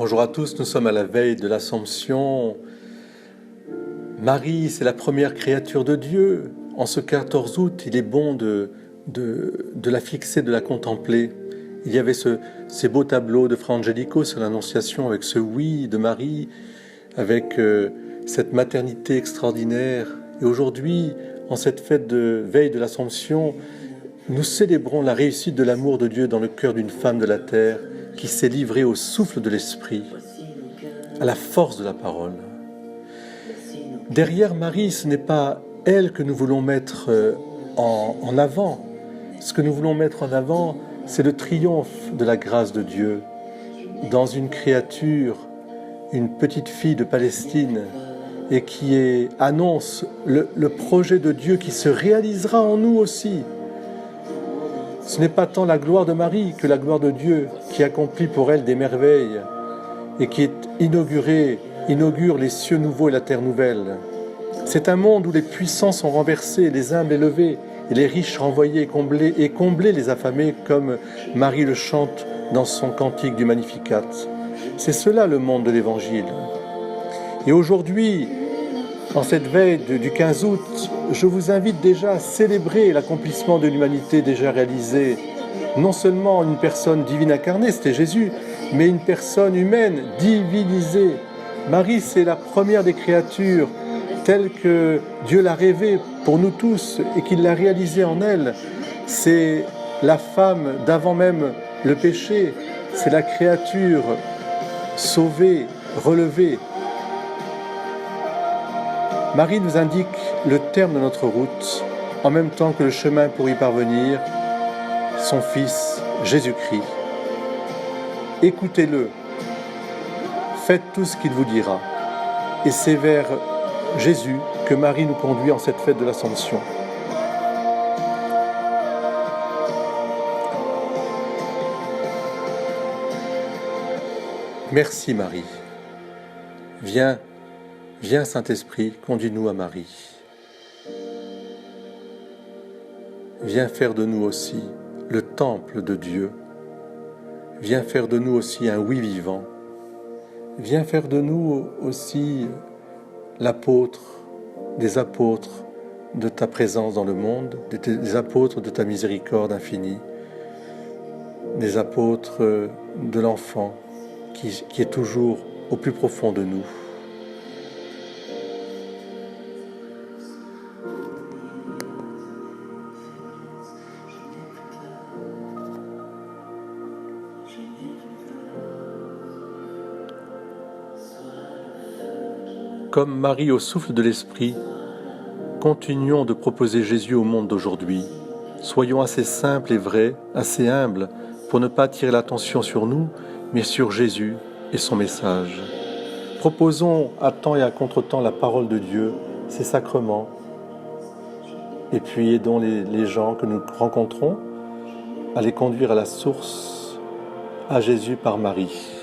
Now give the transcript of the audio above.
Bonjour à tous, nous sommes à la veille de l'Assomption. Marie, c'est la première créature de Dieu. En ce 14 août, il est bon de la fixer, de la contempler. Il y avait ces beaux tableaux de Fra Angelico sur l'Annonciation avec ce oui de Marie, avec cette maternité extraordinaire. Et aujourd'hui, en cette fête de veille de l'Assomption, nous célébrons la réussite de l'amour de Dieu dans le cœur d'une femme de la terre qui s'est livrée au souffle de l'Esprit, à la force de la parole. Derrière Marie, ce n'est pas elle que nous voulons mettre en avant. Ce que nous voulons mettre en avant, c'est le triomphe de la grâce de Dieu dans une créature, une petite fille de Palestine, et qui annonce le projet de Dieu qui se réalisera en nous aussi. Ce n'est pas tant la gloire de Marie que la gloire de Dieu qui accomplit pour elle des merveilles et qui inaugure les cieux nouveaux et la terre nouvelle. C'est un monde où les puissants sont renversés, les humbles élevés, et les riches renvoyés et comblés les affamés, comme Marie le chante dans son cantique du Magnificat. C'est cela le monde de l'Évangile. Et aujourd'hui, en cette veille du 15 août, je vous invite déjà à célébrer l'accomplissement de l'humanité déjà réalisée. Non seulement une personne divine incarnée, c'était Jésus, mais une personne humaine divinisée. Marie, c'est la première des créatures telle que Dieu l'a rêvée pour nous tous et qu'il l'a réalisée en elle. C'est la femme d'avant même le péché. C'est la créature sauvée, relevée. Marie nous indique le terme de notre route, en même temps que le chemin pour y parvenir, son Fils Jésus-Christ. Écoutez-le, faites tout ce qu'il vous dira. Et c'est vers Jésus que Marie nous conduit en cette fête de l'Assomption. Merci Marie. Viens Saint-Esprit, conduis-nous à Marie. Viens faire de nous aussi le temple de Dieu. Viens faire de nous aussi un oui vivant. Viens faire de nous aussi des apôtres de ta présence dans le monde, des apôtres de ta miséricorde infinie, des apôtres de l'enfant qui est toujours au plus profond de nous. Comme Marie au souffle de l'Esprit, continuons de proposer Jésus au monde d'aujourd'hui. Soyons assez simples et vrais, assez humbles, pour ne pas attirer l'attention sur nous, mais sur Jésus et son message. Proposons à temps et à contre-temps la parole de Dieu, ses sacrements, et puis aidons les gens que nous rencontrons à les conduire à la source, à Jésus par Marie.